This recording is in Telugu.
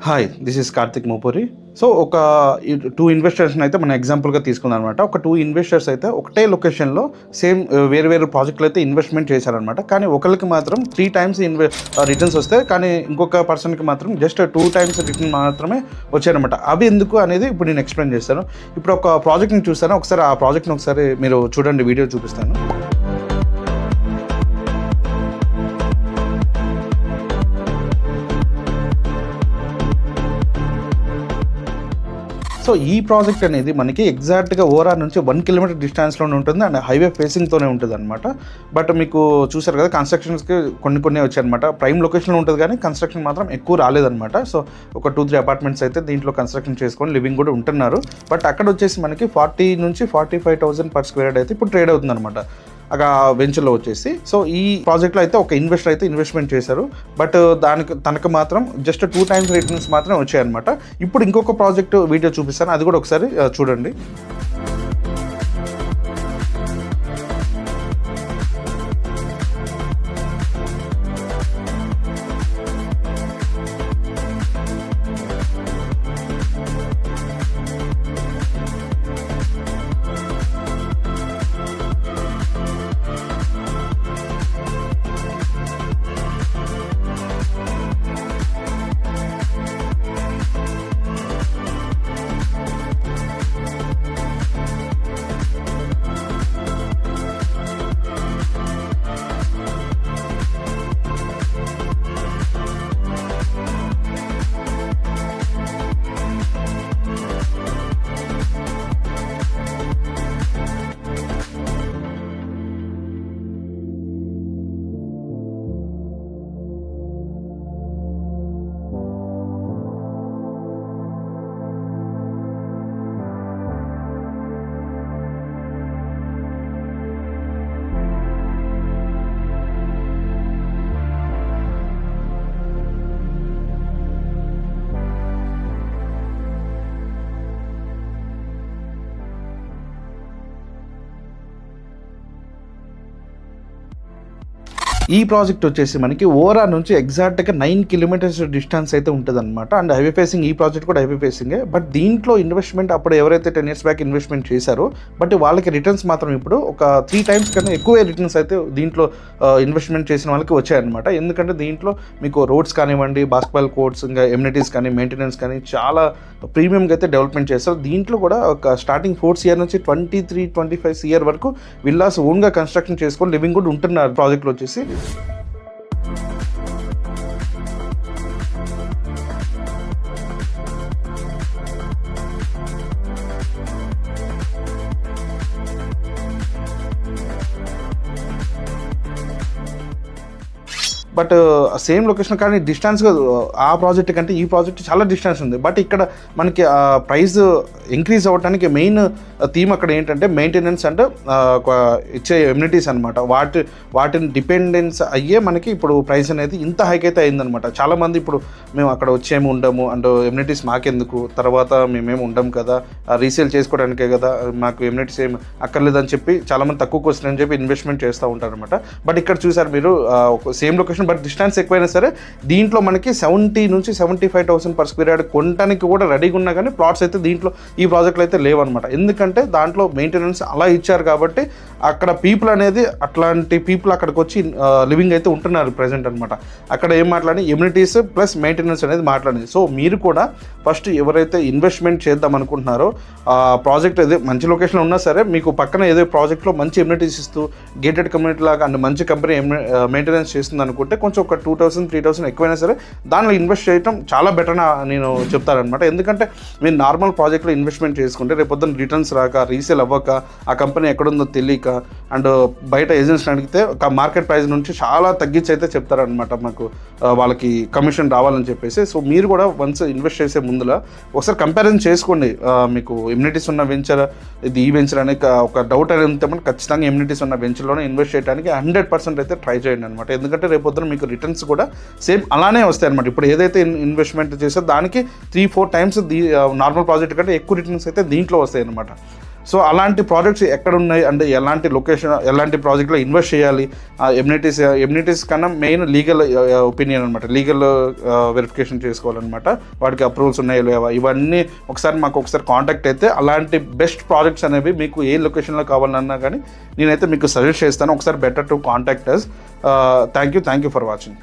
Hi, this is Karthik Mopuri. So ఒక 2 ఇన్వెస్టర్స్ని అయితే మనం ఎగ్జాంపుల్గా తీసుకుందాం అనమాట. ఒక 2 ఇన్వెస్టర్స్ అయితే ఒకటే లొకేషన్లో సేమ్ వేరు ప్రాజెక్టులు అయితే ఇన్వెస్ట్మెంట్ చేశారనమాట. కానీ ఒకరికి మాత్రం 3 టైమ్స్ రిటర్న్స్ వస్తాయి, కానీ ఇంకొక పర్సన్కి మాత్రం జస్ట్ 2 టైమ్స్ రిటర్న్ మాత్రమే వచ్చాయనమాట. అవి ఎందుకు అనేది ఇప్పుడు నేను ఎక్స్ప్లెయిన్ చేస్తాను. ఇప్పుడు ఒక ప్రాజెక్ట్ని చూస్తాను, ఒకసారి ఆ ప్రాజెక్ట్ని ఒకసారి మీరు చూడండి, వీడియో చూపిస్తాను. సో ఈ ప్రాజెక్ట్ అనేది మనకి ఎగ్జాక్ట్గా ఓవరాల్ నుంచి 1 కిలోమీటర్ డిస్టెన్స్లోనే ఉంటుంది అండ్ హైవే ఫేసింగ్తోనే ఉంటుంది అనమాట. బట్ మీకు చూసారు కదా, కన్స్ట్రక్షన్స్కి కొన్ని వచ్చాయన్నమాట. ప్రైమ్ లొకేషన్లో ఉంటుంది కానీ కన్స్ట్రక్షన్ మాత్రం ఎక్కువ రాలేదన్నమాట. సో ఒక 2-3 అపార్ట్మెంట్స్ అయితే దీంట్లో కన్స్ట్రక్షన్ చేసుకొని లివింగ్ కూడా ఉంటున్నారు. బట్ అక్కడ వచ్చేసి మనకి 40 నుంచి 45,000 పర్ స్క్వేర్ యార్డ్ అయితే ఇప్పుడు ట్రేడ్ అవుతుంది అనమాట అక్కడ వెంచర్లో వచ్చేసి. సో ఈ ప్రాజెక్ట్లో అయితే ఒక ఇన్వెస్టర్ అయితే ఇన్వెస్ట్మెంట్ చేశారు, బట్ తనకు మాత్రం జస్ట్ 2 టైమ్స్ రిటర్న్స్ మాత్రమే వచ్చాయన్నమాట. ఇప్పుడు ఇంకొక ప్రాజెక్ట్ వీడియో చూపిస్తాను, అది కూడా ఒకసారి చూడండి. ఈ ప్రాజెక్ట్ వచ్చేసి మనకి ఓరా నుంచి ఎగ్జాక్ట్గా 9 కిలోమీటర్స్ డిస్టెన్స్ అయితే ఉంటుంది అనమాట. అండ్ హైవే ఫేసింగ్, ఈ ప్రాజెక్ట్ కూడా హైవే ఫేసింగే. బట్ దీంట్లో ఇన్వెస్ట్మెంట్ అప్పుడు ఎవరైతే 10 years బ్యాక్ ఇన్వెస్ట్మెంట్ చేశారో, బట్ వాళ్ళకి రిటర్న్స్ మాత్రం ఇప్పుడు ఒక 3 టైమ్స్ కన్నా ఎక్కువే రిటర్న్స్ అయితే దీంట్లో ఇన్వెస్ట్మెంట్ చేసిన వాళ్ళకి వచ్చాయన్నమాట. ఎందుకంటే దీంట్లో మీకు రోడ్స్ కానివ్వండి, బాస్కెట్బాల్ కోర్ట్స్, ఇంకా ఎమ్యూనిటీస్ కానీ, మెయింటెనెన్స్ కానీ చాలా ప్రీమియంగా అయితే డెవలప్మెంట్ చేస్తారు. దీంట్లో కూడా ఒక స్టార్టింగ్ 4th year నుంచి 23-25 year వరకు విల్లాస్ ఓన్గా కన్స్ట్రక్షన్ చేసుకొని లివింగ్ కూడా ఉంటున్నారు ప్రాజెక్ట్లో వచ్చేసి. బట్ సేమ్ లొకేషన్ కానీ డిస్టెన్స్గా ఆ ప్రాజెక్ట్ కంటే ఈ ప్రాజెక్ట్ చాలా డిస్టెన్స్ ఉంది. బట్ ఇక్కడ మనకి ప్రైస్ ఇంక్రీజ్ అవ్వడానికి మెయిన్ థీమ్ అక్కడ ఏంటంటే మెయింటెనెన్స్ అండ్ ఇచ్చే ఎమ్యూనిటీస్ అనమాట. వాటిని డిపెండెన్స్ అయ్యే మనకి ఇప్పుడు ప్రైస్ అనేది ఇంత హైక్ అయితే అయిందనమాట. చాలామంది ఇప్పుడు మేము అక్కడ వచ్చేమి ఉండము అండ్ ఎమ్యూనిటీస్ మాకెందుకు, తర్వాత మేమేమి ఉండము కదా, రీసేల్ చేసుకోవడానికే కదా, మాకు ఎమ్యూనిటీస్ ఏమి అక్కర్లేదని చెప్పి చాలామంది తక్కువకి వస్తుందని చెప్పి ఇన్వెస్ట్మెంట్ చేస్తూ ఉంటారు అనమాట. బట్ ఇక్కడ చూసారు మీరు సేమ్ లొకేషన్ బట్ డిస్టెన్స్ ఎక్కువైనా సరే దీంట్లో మనకి 70 నుంచి 75,000 పర్ స్క్వేర్ యార్డ్ కొనడానికి కూడా రెడీగా ఉన్నా కానీ ప్లాట్స్ అయితే దీంట్లో ఈ ప్రాజెక్టులు అయితే లేవన్నమాట. ఎందుకంటే దాంట్లో మెయింటెనెన్స్ అలా ఇచ్చారు కాబట్టి అక్కడ పీపుల్ అనేది అట్లాంటి పీపుల్ అక్కడికి వచ్చి లివింగ్ అయితే ఉంటున్నారు ప్రజెంట్ అనమాట. అక్కడ ఏం మాట్లాడి ఎమ్యూనిటీస్ ప్లస్ మెయింటెనెన్స్ అనేది మాట్లాడింది. సో మీరు కూడా ఫస్ట్ ఎవరైతే ఇన్వెస్ట్మెంట్ చేద్దాం అనుకుంటున్నారో ప్రాజెక్ట్ ఏదో మంచి లొకేషన్లో ఉన్నా సరే మీకు పక్కన ఏదో ప్రాజెక్ట్లో మంచి ఎమ్యూనిటీస్ ఇస్తూ గేటెడ్ కమ్యూనిటీ లాగా అండ్ మంచి కంపెనీ మెయింటెనెన్స్ చేస్తుంది అనుకుంటే కొంచెం ఒక 2,000-3,000 ఎక్కువైనా సరే దానిలో ఇన్వెస్ట్ చేయడం చాలా బెటర్ నేను చెప్తానమాట. ఎందుకంటే మీరు నార్మల్ ప్రాజెక్ట్లో ఇన్వెస్ట్మెంట్ చేసుకుంటే రేపొద్దున రిటర్న్స్ రాక, రీసేల్ అవ్వక, ఆ కంపెనీ ఎక్కడుందో తెలియక అండ్ బయట ఏజెంట్స్ని అడిగితే ఒక మార్కెట్ ప్రైస్ నుంచి చాలా తగ్గించి అయితే చెప్తారనమాట మాకు వాళ్ళకి కమిషన్ రావాలని చెప్పేసి. సో మీరు కూడా వన్స్ ఇన్వెస్ట్ చేసే ముందులో ఒకసారి కంపారిజన్ చేసుకోండి. మీకు ఇమ్యూనిటీస్ ఉన్న వెంచర్ ఇది ఈ వెంచర్ అనే ఒక డౌట్ అనేది ఉంటే మనం ఖచ్చితంగా ఇమ్యూనిటీస్ ఉన్న వెంచర్లోనే ఇన్వెస్ట్ చేయడానికి 100% అయితే ట్రై చేయండి అనమాట. ఎందుకంటే రేపొద్దున మీకు రిటర్న్స్ కూడా సేమ్ అలానే వస్తాయి అనమాట. ఇప్పుడు ఏదైతే ఇన్వెస్ట్మెంట్ చేసో దానికి 3-4 టైమ్స్ నార్మల్ ప్రాజెక్ట్ కంటే ఎక్కువ రిటర్న్స్ అయితే దీంట్లో వస్తాయి అనమాట. సో అలాంటి ప్రాజెక్ట్స్ ఎక్కడ ఉన్నాయి అంటే ఎలాంటి లొకేషన్ ఎలాంటి ప్రాజెక్ట్లో ఇన్వెస్ట్ చేయాలి, ఎమ్యూనిటీస్ కన్నా మెయిన్ లీగల్ ఒపీనియన్ అనమాట, లీగల్ వెరిఫికేషన్ చేసుకోవాలన్నమాట, వాటికి అప్రూవల్స్ ఉన్నాయో లేవా ఇవన్నీ మాకు ఒకసారి కాంటాక్ట్ అయితే అలాంటి బెస్ట్ ప్రాజెక్ట్స్ అనేవి మీకు ఏ లొకేషన్లో కావాలన్నా కానీ నేనైతే మీకు సజెస్ట్ చేస్తాను. ఒకసారి better to contact us. Thank you for watching.